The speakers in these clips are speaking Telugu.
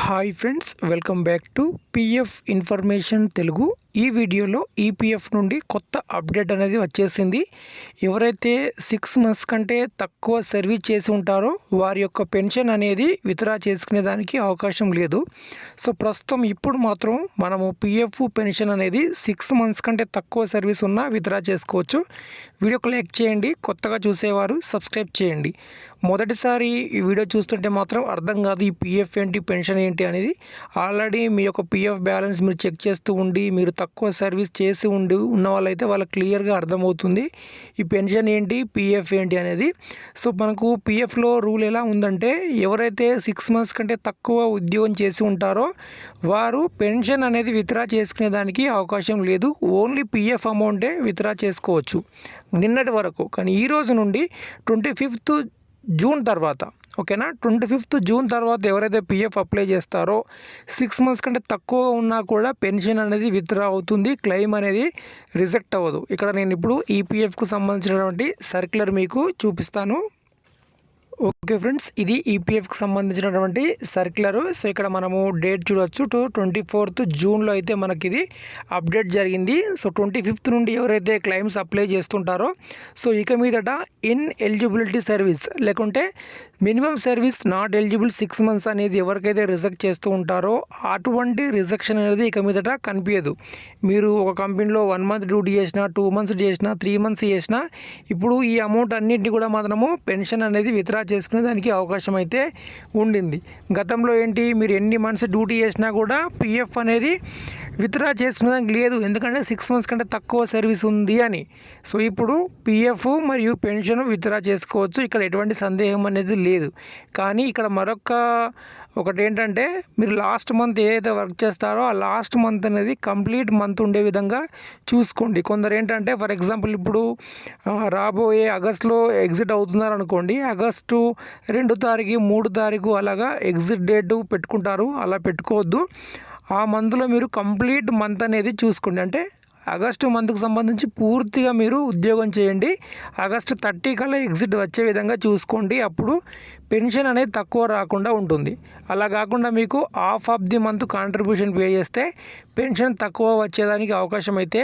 Hi friends, welcome back to PF information Telugu. ఈ వీడియోలో ఈపీఎఫ్ నుండి కొత్త అప్డేట్ అనేది వచ్చేసింది. ఎవరైతే 6 మంత్స్ కంటే తక్కువ సర్వీస్ చేసి ఉంటారో వారి యొక్క పెన్షన్ అనేది విత్డ్రా చేసుకునేదానికి అవకాశం లేదు. సో ప్రస్తుతం ఇప్పుడు మాత్రం మనము పిఎఫ్ పెన్షన్ అనేది 6 మంత్స్ కంటే తక్కువ సర్వీస్ ఉన్నా విత్డ్రా చేసుకోవచ్చు. వీడియోకి లైక్ చేయండి, కొత్తగా చూసేవారు సబ్స్క్రైబ్ చేయండి. మొదటిసారి ఈ వీడియో చూస్తుంటే మాత్రం అర్థం కాదు ఈ పిఎఫ్ ఏంటి, పెన్షన్ ఏంటి అనేది. ఆల్రెడీ మీ యొక్క పిఎఫ్ బ్యాలెన్స్ మీరు చెక్ చేస్తూ ఉండి మీరు తక్కువ సర్వీస్ చేసి ఉన్న వాళ్ళైతే వాళ్ళకి క్లియర్గా అర్థమవుతుంది ఈ పెన్షన్ ఏంటి, పిఎఫ్ ఏంటి అనేది. సో మనకు పిఎఫ్లో రూల్ ఎలా ఉందంటే, ఎవరైతే 6 మంత్స్ కంటే తక్కువ ఉద్యోగం చేసి ఉంటారో వారు పెన్షన్ అనేది విత్డ్రా చేసుకునే దానికి అవకాశం లేదు. ఓన్లీ పిఎఫ్ అమౌంటే విత్డ్రా చేసుకోవచ్చు నిన్నటి వరకు. కానీ ఈ రోజు నుండి 25th జూన్ తర్వాత, ఓకేనా, 25th జూన్ తర్వాత ఎవరైతే పిఎఫ్ అప్లై చేస్తారో 6 మంత్స్ కంటే తక్కువ ఉన్నా కూడా పెన్షన్ అనేది విత్డ్రా అవుతుంది, క్లెయిమ్ అనేది రిజెక్ట్ అవ్వదు. ఇక్కడ నేను ఇప్పుడు ఈపీఎఫ్కు సంబంధించినటువంటి సర్క్యులర్ మీకు చూపిస్తాను. ఓకే ఫ్రెండ్స్, ఇది ఈపీఎఫ్కి సంబంధించినటువంటి సర్క్యులర్. సో ఇక్కడ మనము డేట్ చూడవచ్చు, 24th జూన్లో అయితే మనకి ఇది అప్డేట్ జరిగింది. సో 25th నుండి ఎవరైతే క్లెయిమ్స్ అప్లై చేస్తుంటారో సో ఇక మీదట ఇన్ ఎలిజిబిలిటీ సర్వీస్ లేకుంటే minimum service not eligible 6 months అనేది ఎవరికైతే రిజెక్ట్ చేస్తూ ఉంటారో అటువంటి రిజెక్షన్ అనేది ఇక మీదట కనిపించదు. మీరు ఒక కంపెనీలో 1 మంత్ డ్యూటీ చేసినా, 2 మంత్స్ చేసినా, 3 మంత్స్ చేసినా ఇప్పుడు ఈ అమౌంట్ అన్నింటినీ కూడా మాత్రము పెన్షన్ అనేది విత్డ్రా చేసుకునే దానికి అవకాశం అయితే ఉండింది. గతంలో ఏంటి, మీరు ఎన్ని మంత్స్ డ్యూటీ చేసినా కూడా పిఎఫ్ అనేది విత్డ్రా చేసుకునేదానికి లేదు, ఎందుకంటే 6 మంత్స్ కంటే తక్కువ సర్వీస్ ఉంది అని. సో ఇప్పుడు పిఎఫ్ మరియు పెన్షన్ విత్డ్రా చేసుకోవచ్చు, ఇక్కడ ఎటువంటి సందేహం అనేది లేదు. కానీ ఇక్కడ ఒకటి ఏంటంటే, మీరు లాస్ట్ మంత్ ఏదైతే వర్క్ చేస్తారో ఆ లాస్ట్ మంత్ అనేది కంప్లీట్ మంత్ ఉండే విధంగా చూసుకోండి. కొందరు ఏంటంటే, ఫర్ ఎగ్జాంపుల్ ఇప్పుడు రాబోయే ఆగస్టులో ఎగ్జిట్ అవుతున్నారు అనుకోండి, ఆగస్టు 2 తారీఖు 3 తారీఖు అలాగా ఎగ్జిట్ డేట్ పెట్టుకుంటారు. అలా పెట్టుకోవద్దు. ఆ మంత్లో మీరు కంప్లీట్ మంత్ అనేది చూసుకోండి. అంటే ఆగస్టు మంత్కు సంబంధించి పూర్తిగా మీరు ఉద్యోగం చేయండి. ఆగస్టు 30 కల్లా ఎగ్జిట్ వచ్చే విధంగా చూసుకోండి. అప్పుడు పెన్షన్ అనేది తక్కువ రాకుండా ఉంటుంది. అలా కాకుండా మీకు half of the month contribution pay చేస్తే పెన్షన్ తక్కువ వచ్చేదానికి అవకాశం అయితే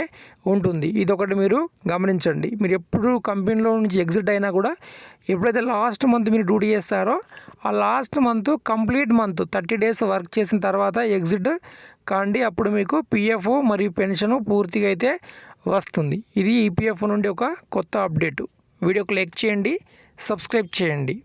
ఉంటుంది. ఇదొకటి మీరు గమనించండి. మీరు ఎప్పుడు కంపెనీలో నుంచి ఎగ్జిట్ అయినా కూడా ఎప్పుడైతే లాస్ట్ మంత్ మీరు డ్యూటీ చేస్తారో ఆ last month complete month 30 days work చేసిన తర్వాత ఎగ్జిట్ కాండి. అప్పుడు మీకు పిఎఫ్ మరియు పెన్షన్ పూర్తిగా అయితే వస్తుంది. ఇది ఈపీఎఫ్ నుండి ఒక కొత్త అప్డేటు. వీడియోకి లైక్ చేయండి, సబ్స్క్రైబ్ చేయండి.